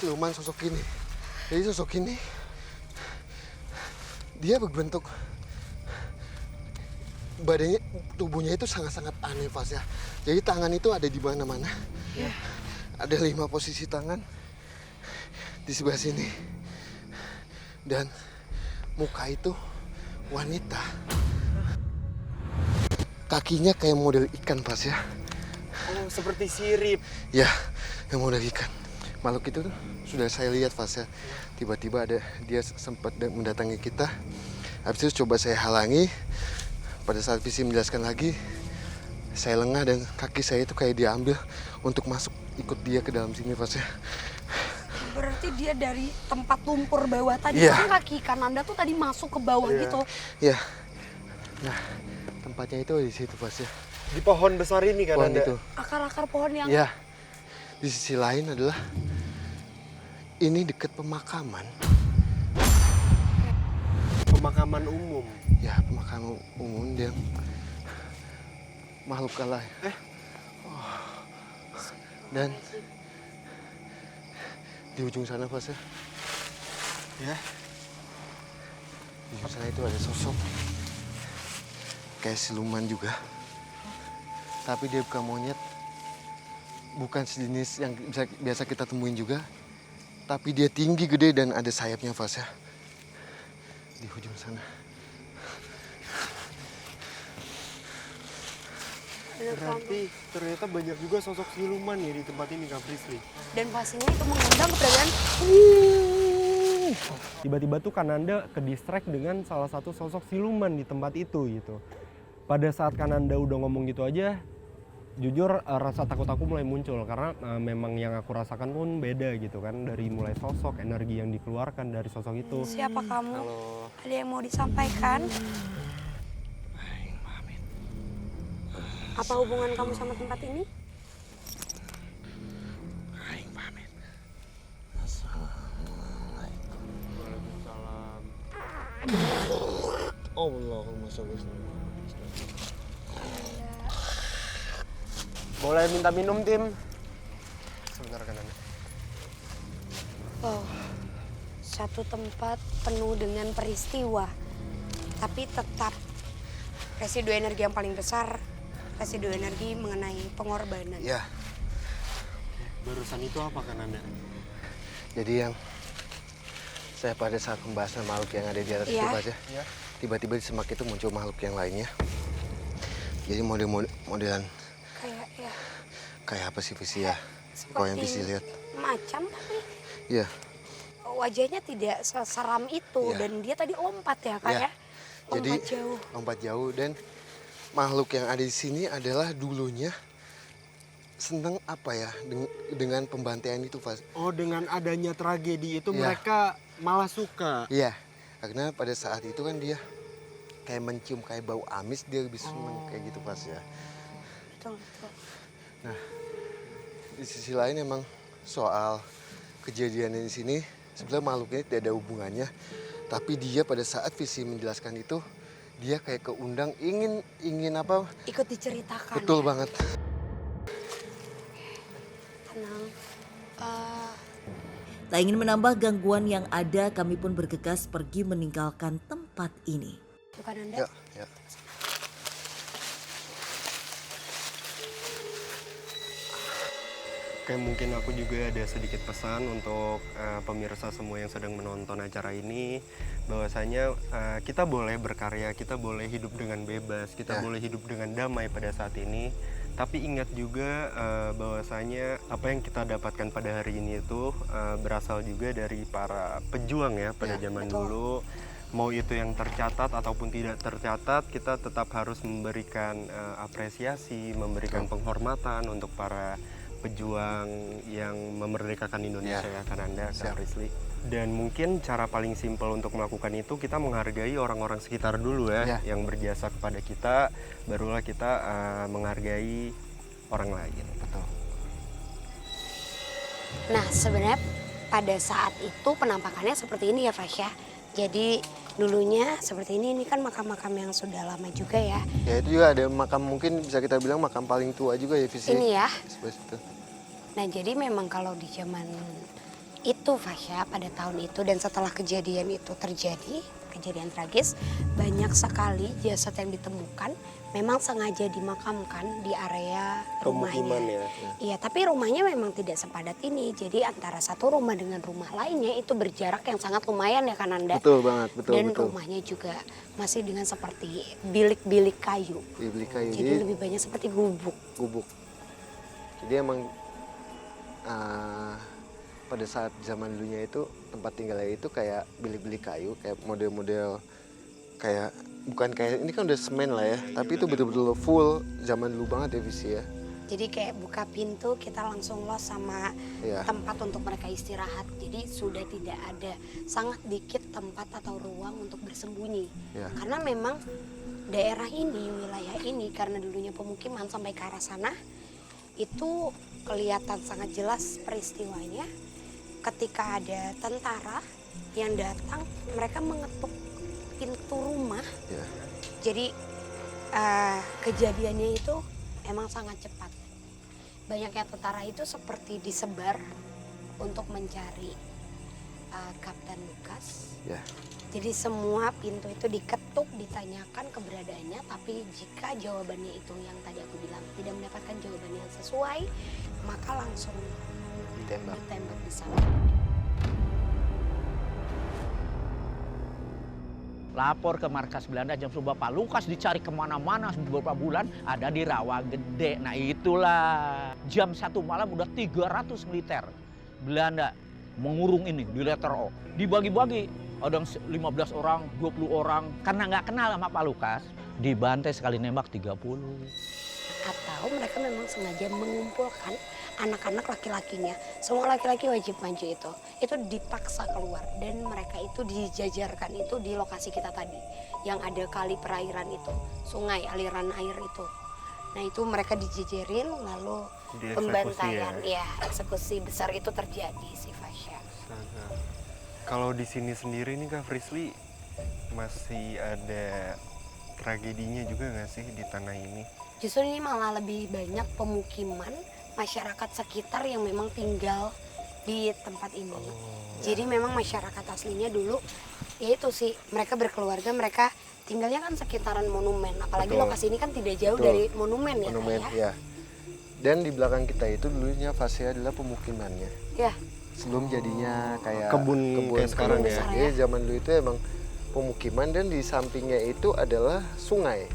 siluman sosok ini. Jadi sosok ini dia berbentuk badannya, tubuhnya itu sangat-sangat aneh Fas ya. Jadi tangan itu ada di mana-mana. Yeah. Ada 5 posisi tangan di sebelah sini. Dan muka itu wanita. Kakinya kayak model ikan Fas ya. Oh, seperti sirip. Ya, yang model ikan. Makhluk itu tuh sudah saya lihat Fas ya. Tiba-tiba ada dia sempat mendatangi kita. Habis itu coba saya halangi. Pada saat visi menjelaskan lagi, saya lengah dan kaki saya itu kayak diambil untuk masuk ikut dia ke dalam sini Fas ya. Berarti dia dari tempat lumpur bawah tadi, Iya. kan kaki kanan Anda tuh tadi masuk ke bawah gitu. Iya. Nah, tempatnya itu di situ Fas ya. Di pohon besar ini kan Pohon Anda? itu. Akar-akar pohon yang... Ya. Di sisi lain adalah ini dekat pemakaman. Pemakaman umum. Ya, pemakaman umum dia makhluk Allah. Dan di ujung sana Fas ya. Ya. Di ujung sana itu ada sosok kayak siluman juga. Tapi dia bukan monyet. Bukan sejenis yang biasa kita temuin juga. Tapi dia tinggi, gede, dan ada sayapnya Fas ya. Di ujung sana. Berarti ternyata banyak juga sosok siluman ya di tempat ini Kak Frisly. Dan pastinya itu mengundang keberadaan... Tiba-tiba tuh Kananda ke distract dengan salah satu sosok siluman di tempat itu gitu. Pada saat Kananda udah ngomong gitu aja, jujur rasa takut aku mulai muncul karena memang yang aku rasakan pun beda gitu kan, dari mulai sosok, energi yang dikeluarkan dari sosok itu. Siapa kamu? Halo. Ada yang mau disampaikan? Apa hubungan kamu sama tempat ini? Aing pamit. Waalaikumsalam. Allahumma sholli. Boleh minta minum, Tim? Sebentar Kananda. Oh, satu tempat penuh dengan peristiwa. Tapi tetap residu energi yang paling besar, residu energi mengenai pengorbanan. Ya, Barusan itu apa Kananda? jadi yang saya pada saat pembahasan makhluk yang ada di atas itu Iya. Fas ya. Ya. Tiba-tiba di semak itu muncul makhluk yang lainnya. Jadi modelan Kayak ya, kayak apa sih Visi ya? Kau yang bisa lihat. macam tapi Iya. wajahnya tidak seseram itu. Iya. Dan dia tadi lompat ya Kak Iya. ya? Lompat Jadi jauh. lompat jauh dan makhluk yang ada di sini adalah dulunya seneng apa ya dengan pembantaian itu Fas. Oh, dengan adanya tragedi itu Ya. mereka malah suka. Iya, karena pada saat itu kan dia kayak mencium kayak bau amis, dia lebih seneng kayak gitu Fas ya. Betul, betul. Nah, di sisi lain emang soal kejadian di sini sebenarnya makhluknya tidak ada hubungannya, tapi dia pada saat Visi menjelaskan itu dia kayak keundang ingin apa? Ikut diceritakan. Betul ya? banget. Tenang. Tak ingin menambah gangguan yang ada, kami pun bergegas pergi meninggalkan tempat ini. Bukan Anda? Ya, ya. Kayak mungkin aku juga ada sedikit pesan untuk pemirsa semua yang sedang menonton acara ini, bahwasanya kita boleh berkarya, kita boleh hidup dengan bebas, kita Ya. boleh hidup dengan damai pada saat ini. Tapi ingat juga bahwasanya apa yang kita dapatkan pada hari ini itu berasal juga dari para pejuang ya pada Ya, zaman betul. dulu. Mau itu yang tercatat ataupun tidak tercatat, kita tetap harus memberikan apresiasi, memberikan penghormatan untuk para pejuang yang memerdekakan Indonesia ya, Kananda, Kak Siap. Frisly. Dan mungkin cara paling simpel untuk melakukan itu kita menghargai orang-orang sekitar dulu ya, Ya. yang berjasa kepada kita, barulah kita menghargai orang lain. Betul. Nah, sebenarnya pada saat itu penampakannya seperti ini ya, Fasya. Jadi dulunya seperti ini kan makam-makam yang sudah lama juga ya. Ya itu juga ada makam, mungkin bisa kita bilang makam paling tua juga ya Visi. Ini ya. Seperti itu. Nah, jadi memang kalau di zaman itu Fasya pada tahun itu, dan setelah kejadian itu terjadi, kejadian tragis, banyak sekali jasad yang ditemukan memang sengaja dimakamkan di area rumahnya. Iya, tapi rumahnya memang tidak sepadat ini. Jadi antara satu rumah dengan rumah lainnya itu berjarak yang sangat lumayan ya Kananda. Betul banget, betul. Dan rumahnya juga masih dengan seperti bilik-bilik kayu. Bilik kayu. Jadi lebih banyak seperti gubuk. Jadi emang pada saat zaman dulunya itu tempat tinggalnya itu kayak bilik-bilik kayu, kayak model-model kayak bukan kayak ini kan udah semen lah ya, tapi itu betul-betul full zaman dulu banget ya Visi ya. Jadi kayak buka pintu kita langsung los sama tempat untuk mereka istirahat. Jadi sudah tidak ada, sangat dikit tempat atau ruang untuk bersembunyi. Karena memang daerah ini, wilayah ini karena dulunya pemukiman sampai ke arah sana itu kelihatan sangat jelas peristiwanya. Ketika ada tentara yang datang, mereka mengetuk pintu rumah. Jadi kejadiannya itu emang sangat cepat. Banyaknya tentara itu seperti disebar untuk mencari Kapten Lukas. Jadi semua pintu itu diketuk, ditanyakan keberadaannya, tapi jika jawabannya itu yang tadi aku bilang tidak mendapatkan jawaban yang sesuai, maka langsung ditembak di sana. Lapor ke markas Belanda jam subuh, Pak Lukas dicari kemana-mana beberapa bulan, ada di Rawagede. Nah itulah jam 1 malam udah 300 militer Belanda mengurung ini di letter O. Dibagi-bagi, ada 15 orang, 20 orang, karena nggak kenal sama Pak Lukas, dibantai sekali nembak 30. Atau mereka memang sengaja mengumpulkan anak-anak laki-lakinya, semua laki-laki wajib maju itu dipaksa keluar, dan mereka itu dijajarkan itu di lokasi kita tadi yang ada kali perairan itu, sungai aliran air itu. Nah itu mereka dijejerin lalu pembantaian eksekusi besar itu terjadi sih Fasya. Kalau di sini sendiri nih Kak Frisly masih ada tragedinya juga nggak sih di tanah ini? Justru ini malah lebih banyak pemukiman masyarakat sekitar yang memang tinggal di tempat ini. Jadi memang masyarakat aslinya dulu ya itu sih, mereka berkeluarga, mereka tinggalnya kan sekitaran monumen, apalagi lokasi ini kan tidak jauh dari monumen ya. Dan di belakang kita itu dulunya Fasya adalah pemukimannya. Sebelum jadinya kayak kebun kayak sekarang ya. Jadi zaman dulu itu emang pemukiman, dan di sampingnya itu adalah sungai.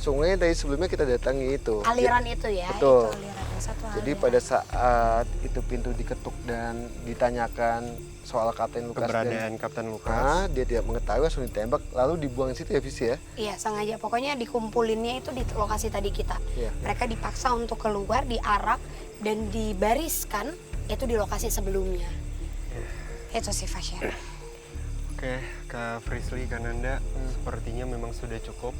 Sungai dari sebelumnya kita datangi itu. Aliran itu ya. Betul. Itu aliran, satu Jadi aliran. pada saat itu pintu diketuk dan ditanyakan soal Kapten Lukas, keberadaan Kapten Lukas, dia tidak mengetahui, langsung ditembak lalu dibuang situ ya Visi ya. Iya sengaja, pokoknya dikumpulinnya itu di lokasi tadi kita. Mereka dipaksa untuk keluar, diarak dan dibariskan itu di lokasi sebelumnya. Itu sih Fasya. Oke, Kak Frisly, Kananda, sepertinya memang sudah cukup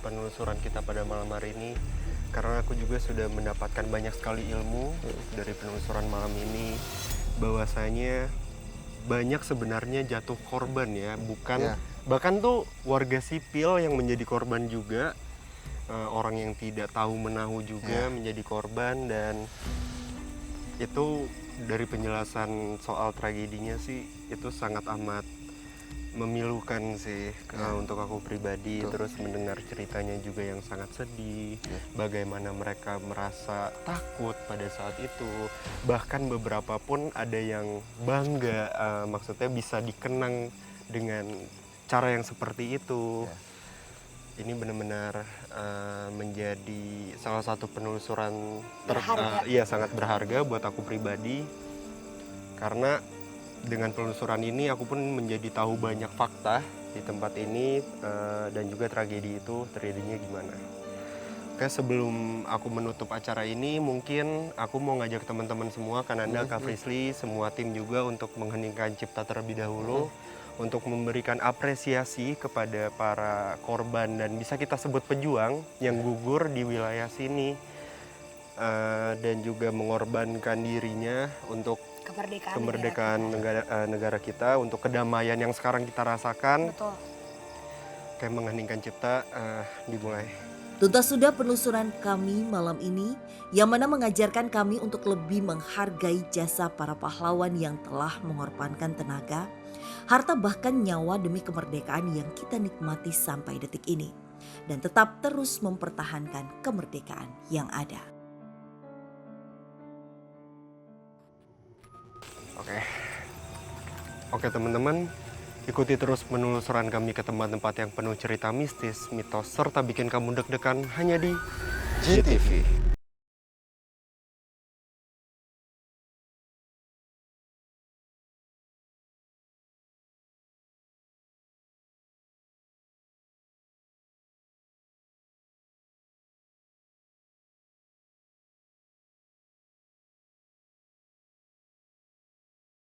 penelusuran kita pada malam hari ini, karena aku juga sudah mendapatkan banyak sekali ilmu dari penelusuran malam ini, bahwasanya banyak sebenarnya jatuh korban ya, bukan bahkan tuh warga sipil yang menjadi korban juga, orang yang tidak tahu menahu juga menjadi korban. Dan itu dari penjelasan soal tragedinya sih itu sangat amat memilukan sih untuk aku pribadi. Terus mendengar ceritanya juga yang sangat sedih, bagaimana mereka merasa takut pada saat itu, bahkan beberapa pun ada yang bangga, maksudnya bisa dikenang dengan cara yang seperti itu. Ini benar-benar menjadi salah satu penelusuran sangat berharga buat aku pribadi, karena dengan penelusuran ini aku pun menjadi tahu banyak fakta di tempat ini, dan juga tragedi itu terjadinya gimana. Oke, sebelum aku menutup acara ini, mungkin aku mau ngajak teman-teman semua, Kananda, Kak Frisly, semua tim juga untuk mengheningkan cipta terlebih dahulu, untuk memberikan apresiasi kepada para korban dan bisa kita sebut pejuang yang gugur di wilayah sini, dan juga mengorbankan dirinya untuk kemerdekaan negara kita, untuk kedamaian yang sekarang kita rasakan. Betul. Kayak mengheningkan cipta, dimulai. Tuntas sudah penelusuran kami malam ini yang mana mengajarkan kami untuk lebih menghargai jasa para pahlawan yang telah mengorbankan tenaga, harta bahkan nyawa demi kemerdekaan yang kita nikmati sampai detik ini. Dan tetap terus mempertahankan kemerdekaan yang ada. Oke teman-teman, ikuti terus penelusuran kami ke tempat-tempat yang penuh cerita mistis, mitos, serta bikin kamu deg-degan hanya di GTV.